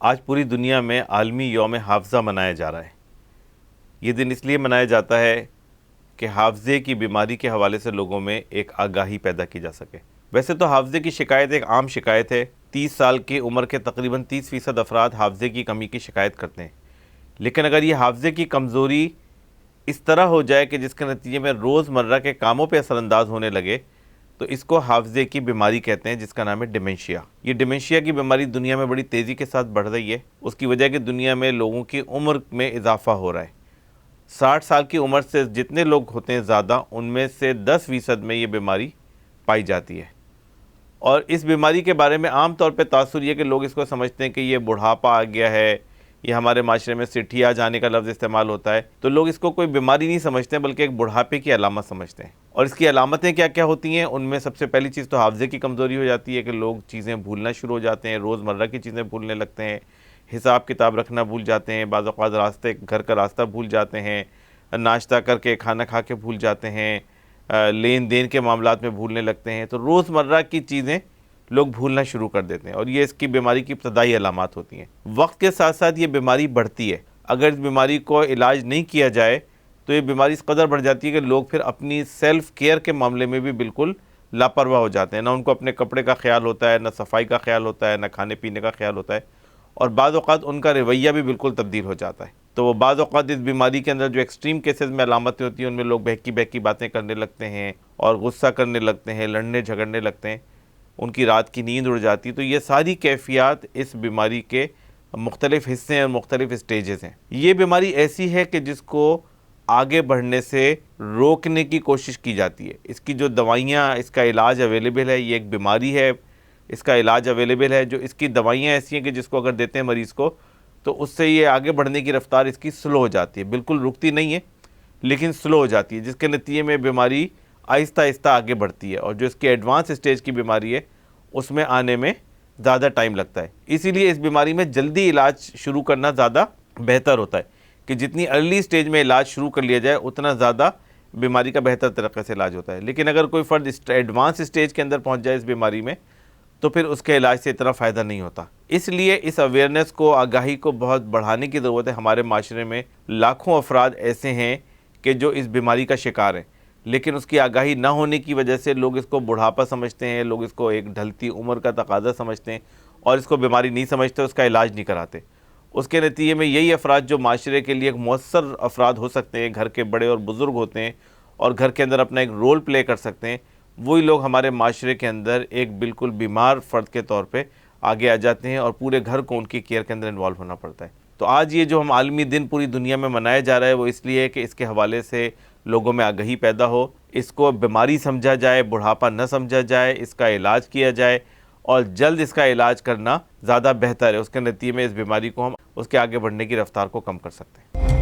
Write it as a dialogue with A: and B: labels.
A: آج پوری دنیا میں عالمی یوم حافظہ منایا جا رہا ہے۔ یہ دن اس لیے منایا جاتا ہے کہ حافظے کی بیماری کے حوالے سے لوگوں میں ایک آگاہی پیدا کی جا سکے۔ ویسے تو حافظے کی شکایت ایک عام شکایت ہے۔ 30 سال کی عمر کے تقریباً 30% افراد حافظے کی کمی کی شکایت کرتے ہیں، لیکن اگر یہ حافظے کی کمزوری اس طرح ہو جائے کہ جس کے نتیجے میں روز مرہ کے کاموں پہ اثر انداز ہونے لگے تو اس کو حافظے کی بیماری کہتے ہیں، جس کا نام ہے ڈیمنشیا۔ یہ ڈیمنشیا کی بیماری دنیا میں بڑی تیزی کے ساتھ بڑھ رہی ہے۔ اس کی وجہ کہ دنیا میں لوگوں کی عمر میں اضافہ ہو رہا ہے۔ 60 سال کی عمر سے جتنے لوگ ہوتے ہیں زیادہ، ان میں سے 10% میں یہ بیماری پائی جاتی ہے۔ اور اس بیماری کے بارے میں عام طور پہ تاثر یہ کہ لوگ اس کو سمجھتے ہیں کہ یہ بڑھاپا آ گیا ہے، یہ ہمارے معاشرے میں سٹھی آ جانے کا لفظ استعمال ہوتا ہے، تو لوگ اس کو کوئی بیماری نہیں سمجھتے بلکہ ایک بڑھاپے کی علامت سمجھتے ہیں۔ اور اس کی علامتیں کیا کیا ہوتی ہیں؟ ان میں سب سے پہلی چیز تو حافظے کی کمزوری ہو جاتی ہے کہ لوگ چیزیں بھولنا شروع ہو جاتے ہیں، روز مرہ کی چیزیں بھولنے لگتے ہیں، حساب کتاب رکھنا بھول جاتے ہیں، بعض اوقات گھر کا راستہ بھول جاتے ہیں، ناشتہ کر کے کھانا کھا کے بھول جاتے ہیں، لین دین کے معاملات میں بھولنے لگتے ہیں۔ تو روز مرہ کی چیزیں لوگ بھولنا شروع کر دیتے ہیں، اور یہ اس کی بیماری کی ابتدائی علامات ہوتی ہیں۔ وقت کے ساتھ ساتھ یہ بیماری بڑھتی ہے۔ اگر اس بیماری کو علاج نہیں کیا جائے تو یہ بیماری اس قدر بڑھ جاتی ہے کہ لوگ پھر اپنی سیلف کیئر کے معاملے میں بھی بالکل لاپرواہ ہو جاتے ہیں۔ نہ ان کو اپنے کپڑے کا خیال ہوتا ہے، نہ صفائی کا خیال ہوتا ہے، نہ کھانے پینے کا خیال ہوتا ہے، اور بعض اوقات ان کا رویہ بھی بالکل تبدیل ہو جاتا ہے۔ تو وہ بعض اوقات اس بیماری کے اندر جو ایکسٹریم کیسز میں علامتیں ہوتی ہیں، ان میں لوگ بہکی بہکی باتیں کرنے لگتے ہیں اور غصہ کرنے لگتے ہیں، لڑنے جھگڑنے لگتے ہیں، ان کی رات کی نیند اڑ جاتی ہے۔ تو یہ ساری کیفیات اس بیماری کے مختلف حصے ہیں، مختلف اسٹیجز ہیں۔ یہ بیماری ایسی ہے کہ جس کو آگے بڑھنے سے روکنے کی کوشش کی جاتی ہے۔ اس کی جو دوائیاں، اس کا علاج اویلیبل ہے، یہ ایک بیماری ہے، اس کا علاج اویلیبل ہے، جو اس کی دوائیاں ایسی ہیں کہ جس کو اگر دیتے ہیں مریض کو تو اس سے یہ آگے بڑھنے کی رفتار اس کی سلو ہو جاتی ہے، بالکل رکتی نہیں ہے لیکن سلو ہو جاتی ہے، جس کے نتیجے میں بیماری آہستہ آہستہ آگے بڑھتی ہے، اور جو اس کی ایڈوانس اسٹیج کی بیماری ہے اس میں آنے میں زیادہ ٹائم لگتا ہے۔ اسی لیے اس بیماری میں جلدی علاج شروع کرنا زیادہ بہتر ہوتا ہے کہ جتنی ارلی سٹیج میں علاج شروع کر لیا جائے اتنا زیادہ بیماری کا بہتر طریقے سے علاج ہوتا ہے۔ لیکن اگر کوئی فرد ایڈوانس سٹیج کے اندر پہنچ جائے اس بیماری میں تو پھر اس کے علاج سے اتنا فائدہ نہیں ہوتا۔ اس لیے اس اویئرنیس کو، آگاہی کو بہت بڑھانے کی ضرورت ہے۔ ہمارے معاشرے میں لاکھوں افراد ایسے ہیں کہ جو اس بیماری کا شکار ہیں، لیکن اس کی آگاہی نہ ہونے کی وجہ سے لوگ اس کو بڑھاپا سمجھتے ہیں، لوگ اس کو ایک ڈھلتی عمر کا تقاضا سمجھتے ہیں اور اس کو بیماری نہیں سمجھتے، اس کا علاج نہیں کراتے۔ اس کے نتیجے میں یہی افراد جو معاشرے کے لیے ایک مؤثر افراد ہو سکتے ہیں، گھر کے بڑے اور بزرگ ہوتے ہیں اور گھر کے اندر اپنا ایک رول پلے کر سکتے ہیں، وہی لوگ ہمارے معاشرے کے اندر ایک بالکل بیمار فرد کے طور پہ آگے آ جاتے ہیں اور پورے گھر کو ان کی کیئر کے اندر انوالو ہونا پڑتا ہے۔ تو آج یہ جو ہم عالمی دن پوری دنیا میں منایا جا رہا ہے وہ اس لیے ہے کہ اس کے حوالے سے لوگوں میں آگہی پیدا ہو، اس کو بیماری سمجھا جائے، بڑھاپا نہ سمجھا جائے، اس کا علاج کیا جائے، اور جلد اس کا علاج کرنا زیادہ بہتر ہے۔ اس کے نتیجے میں اس بیماری کو ہم اس کے آگے بڑھنے کی رفتار کو کم کر سکتے ہیں۔